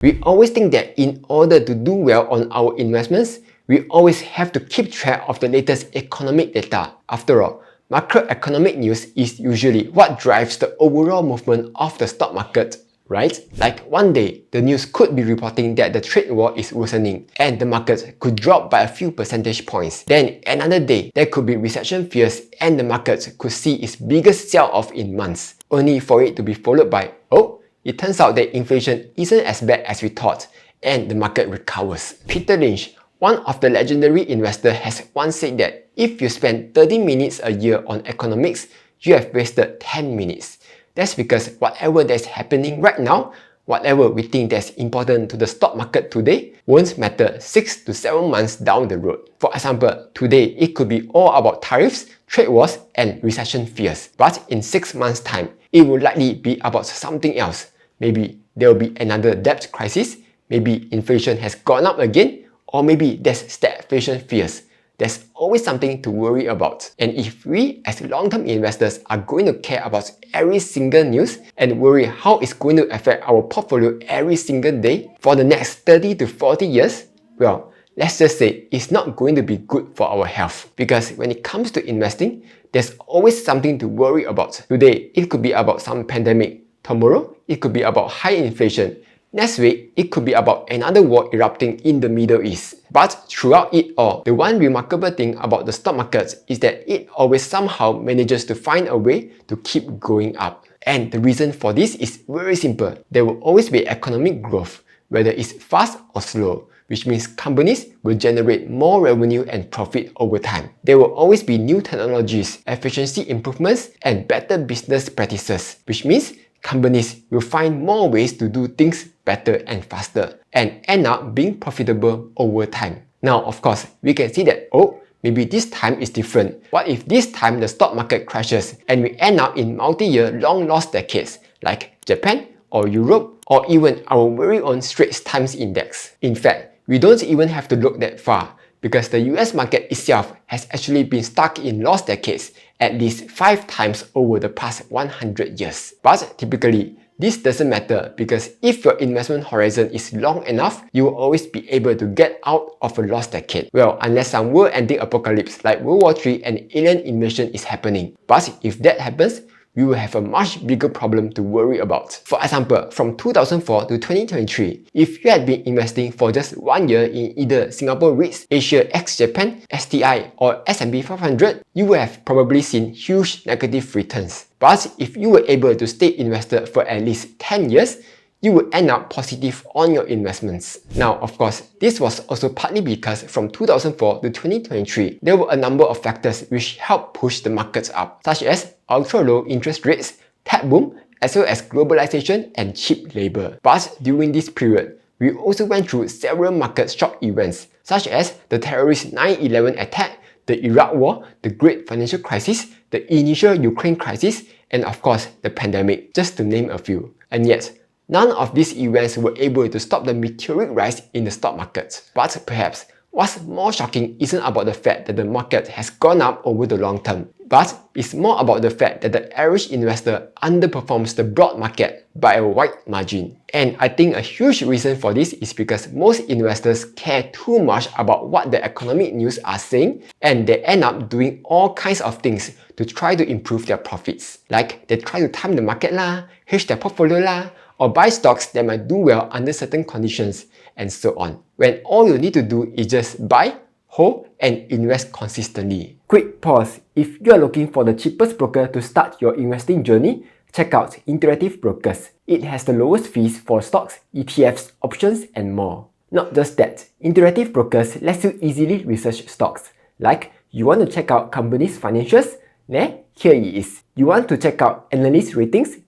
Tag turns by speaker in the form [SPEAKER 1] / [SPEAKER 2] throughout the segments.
[SPEAKER 1] We always think that in order to do well on our investments, we always have to keep track of the latest economic data. After all, macroeconomic news is usually what drives the overall movement of the stock market, right? Like one day, the news could be reporting that the trade war is worsening and the market could drop by a few percentage points. Then another day, there could be recession fears and the market could see its biggest sell-off in months, only for it to be followed by, oh, it turns out that inflation isn't as bad as we thought and the market recovers. Peter Lynch, one of the legendary investors, has once said that if you spend 30 minutes a year on economics, you have wasted 10 minutes. That's because whatever that's happening right now, whatever we think that's important to the stock market today, won't matter 6 to 7 months down the road. For example, today it could be all about tariffs, trade wars, and recession fears. But in 6 months' time, it will likely be about something else. Maybe there will be another debt crisis, maybe inflation has gone up again, or maybe there's stagflation fears. There's always something to worry about. And if we as long-term investors are going to care about every single news and worry how it's going to affect our portfolio every single day for the next 30 to 40 years, well, let's just say it's not going to be good for our health. Because when it comes to investing, there's always something to worry about. Today, it could be about some pandemic. Tomorrow, it could be about high inflation. Next week, it could be about another war erupting in the Middle East. But throughout it all, the one remarkable thing about the stock market is that it always somehow manages to find a way to keep going up. And the reason for this is very simple. There will always be economic growth, whether it's fast or slow, which means companies will generate more revenue and profit over time. There will always be new technologies, efficiency improvements, and better business practices, which means companies will find more ways to do things better and faster and end up being profitable over time. Now, of course, we can see that, oh, maybe this time is different. What if this time the stock market crashes and we end up in multi-year long lost decades like Japan or Europe or even our very own Straits Times Index? In fact, we don't even have to look that far because the US market itself has actually been stuck in lost decades at least 5 times over the past 100 years. But typically, this doesn't matter because if your investment horizon is long enough, you will always be able to get out of a lost decade. Well, unless some world-ending apocalypse like World War III and alien invasion is happening. But if that happens, we will have a much bigger problem to worry about. For example, from 2004 to 2023, if you had been investing for just 1 year in either Singapore REITs, Asia ex-Japan, STI or S&P 500, you would have probably seen huge negative returns. But if you were able to stay invested for at least 10 years, you would end up positive on your investments. Now, of course, this was also partly because from 2004 to 2023, there were a number of factors which helped push the markets up, such as ultra-low interest rates, tech boom, as well as globalization and cheap labor. But during this period, we also went through several market shock events, such as the terrorist 9/11 attack, the Iraq War, the Great Financial Crisis, the initial Ukraine crisis, and of course, the pandemic, just to name a few. And yet, none of these events were able to stop the meteoric rise in the stock market. But perhaps, what's more shocking isn't about the fact that the market has gone up over the long term, but it's more about the fact that the average investor underperforms the broad market by a wide margin. And I think a huge reason for this is because most investors care too much about what the economic news are saying, and they end up doing all kinds of things to try to improve their profits. Like they try to time the market lah, hedge their portfolio lah, or buy stocks that might do well under certain conditions, and so on. When all you need to do is just buy, hold, and invest consistently. Quick pause. If you are looking for the cheapest broker to start your investing journey, check out Interactive Brokers. It has the lowest fees for stocks, ETFs, options, and more. Not just that, Interactive Brokers lets you easily research stocks. Like, you want to check out companies' financials? Here it is. You want to check out analyst ratings?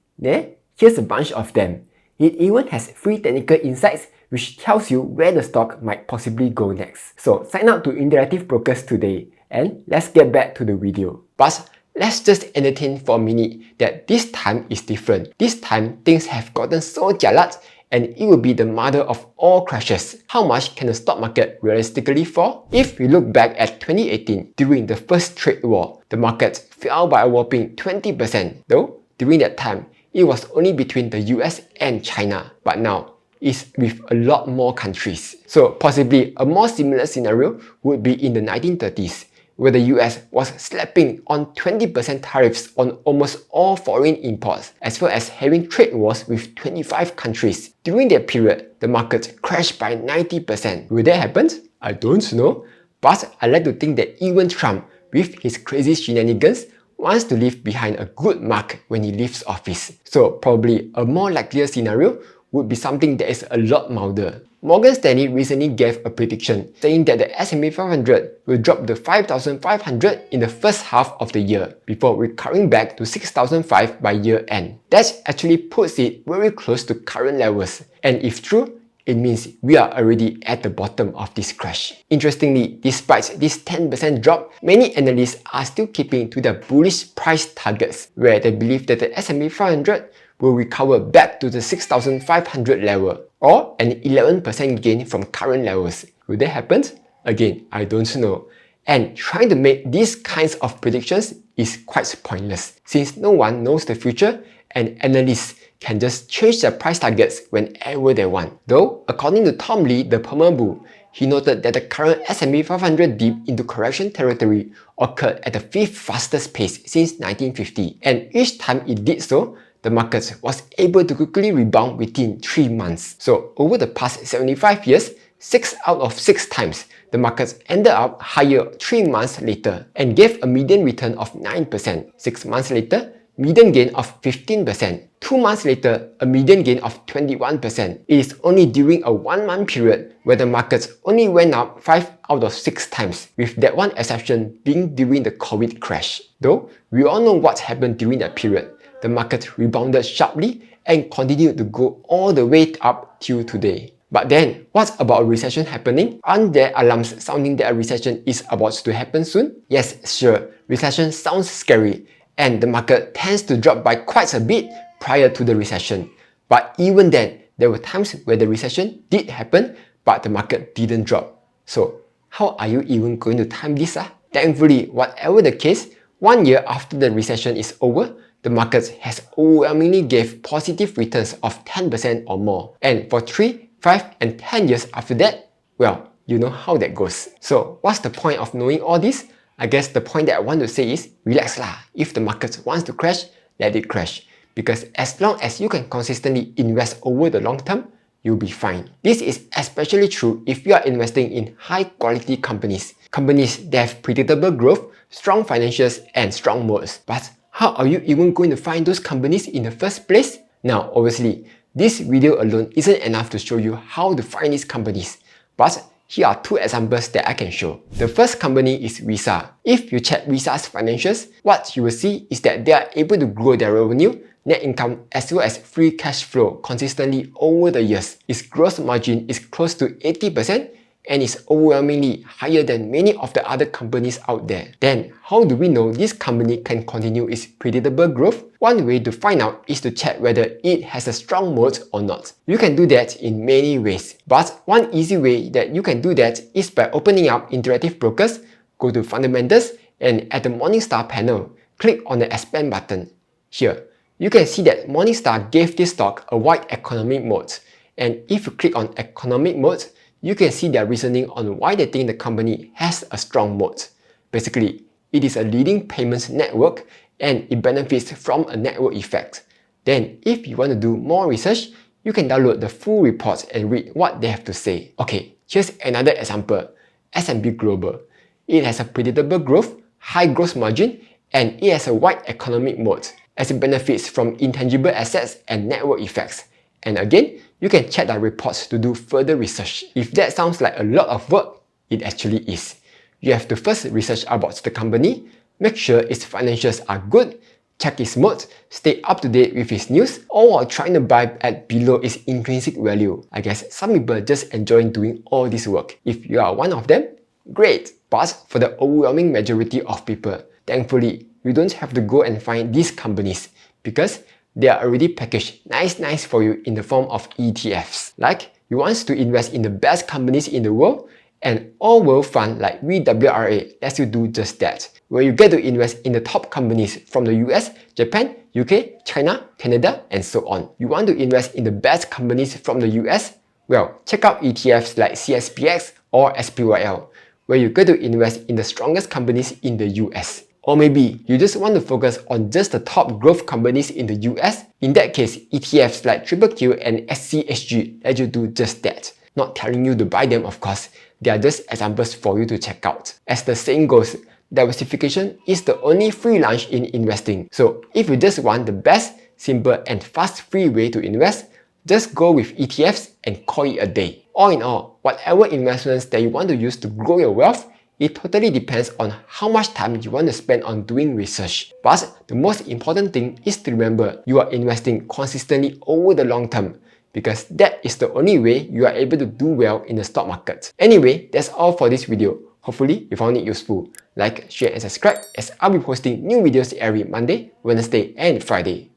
[SPEAKER 1] Here's a bunch of them. It even has free technical insights which tells you where the stock might possibly go next. So sign up to Interactive Brokers today and let's get back to the video. But let's just entertain for a minute that this time is different. This time things have gotten so jialat and it will be the mother of all crashes. How much can the stock market realistically fall? If we look back at 2018, during the first trade war, the market fell by a whopping 20%. Though, during that time, it was only between the US and China. But now, is with a lot more countries. So possibly a more similar scenario would be in the 1930s, where the US was slapping on 20% tariffs on almost all foreign imports, as well as having trade wars with 25 countries. During that period, the market crashed by 90%. Will that happen? I don't know, but I like to think that even Trump, with his crazy shenanigans, wants to leave behind a good mark when he leaves office. So probably a more likelier scenario would be something that is a lot milder. Morgan Stanley recently gave a prediction saying that the S&P 500 will drop to 5,500 in the first half of the year before recovering back to 6,005 by year end. That actually puts it very close to current levels, and if true, it means we are already at the bottom of this crash. Interestingly, despite this 10% drop, many analysts are still keeping to their bullish price targets, where they believe that the S&P 500 will recover back to the 6,500 level, or an 11% gain from current levels. Will that happen? Again, I don't know. And trying to make these kinds of predictions is quite pointless, since no one knows the future and analysts can just change their price targets whenever they want. Though, according to Tom Lee, the Perma Bull, he noted that the current S&P 500 dip into correction territory occurred at the 5th fastest pace since 1950, and each time it did so, the market was able to quickly rebound within 3 months. So over the past 75 years, 6 out of 6 times, the markets ended up higher 3 months later and gave a median return of 9%. 6 months later, median gain of 15%. 2 months later, a median gain of 21%. It is only during a 1-month period where the markets only went up 5 out of 6 times, with that one exception being during the COVID crash. Though, we all know what happened during that period. The market rebounded sharply and continued to go all the way up till today. But then, what about a recession happening? Aren't there alarms sounding that a recession is about to happen soon? Yes, sure, recession sounds scary, and the market tends to drop by quite a bit prior to the recession. But even then, there were times where the recession did happen, but the market didn't drop. So, how are you even going to time this? Thankfully, whatever the case, 1 year after the recession is over, the market has overwhelmingly gave positive returns of 10% or more. And for 3, 5, and 10 years after that, well, you know how that goes. So what's the point of knowing all this? I guess the point that I want to say is, relax lah. If the market wants to crash, let it crash. Because as long as you can consistently invest over the long term, you'll be fine. This is especially true if you are investing in high quality companies. Companies that have predictable growth, strong financials, and strong moats. But how are you even going to find those companies in the first place? Now, obviously, this video alone isn't enough to show you how to find these companies, but here are 2 examples that I can show. The first company is Visa. If you check Visa's financials, what you will see is that they are able to grow their revenue, net income, as well as free cash flow consistently over the years. Its gross margin is close to 80%, and is overwhelmingly higher than many of the other companies out there. Then, how do we know this company can continue its predictable growth? One way to find out is to check whether it has a strong moat or not. You can do that in many ways, but one easy way that you can do that is by opening up Interactive Brokers, go to Fundamentals, and at the Morningstar panel, click on the Expand button. Here, you can see that Morningstar gave this stock a wide economic moat, and if you click on Economic Moat, you can see their reasoning on why they think the company has a strong moat. Basically, it is a leading payments network and it benefits from a network effect. Then, if you want to do more research, you can download the full report and read what they have to say. Okay, here's another example, S&P Global. It has a predictable growth, high gross margin, and it has a wide economic moat as it benefits from intangible assets and network effects. And again, you can check the reports to do further research. If that sounds like a lot of work, it actually is. You have to first research about the company, make sure its financials are good, check its moat, stay up to date with its news, all while trying to buy at below its intrinsic value. I guess some people just enjoy doing all this work. If you are one of them, great. But for the overwhelming majority of people, thankfully, you don't have to go and find these companies because they are already packaged nice for you in the form of ETFs. Like, you want to invest in the best companies in the world, and all-world fund like VWRA lets you do just that, where you get to invest in the top companies from the US, Japan, UK, China, Canada, and so on. You want to invest in the best companies from the US, Well, check out ETFs like CSPX or SPYL, where you get to invest in the strongest companies in the US. Or maybe you just want to focus on just the top growth companies in the US. In that case, ETFs like QQQ and SCHG let you do just that. Not telling you to buy them, of course. They are just examples for you to check out. As the saying goes, diversification is the only free lunch in investing. So if you just want the best, simple and fast free way to invest, just go with ETFs and call it a day. All in all, whatever investments that you want to use to grow your wealth, it totally depends on how much time you want to spend on doing research. But the most important thing is to remember you are investing consistently over the long term, because that is the only way you are able to do well in the stock market. Anyway, that's all for this video. Hopefully you found it useful. Like, share and subscribe, as I'll be posting new videos every Monday, Wednesday and Friday.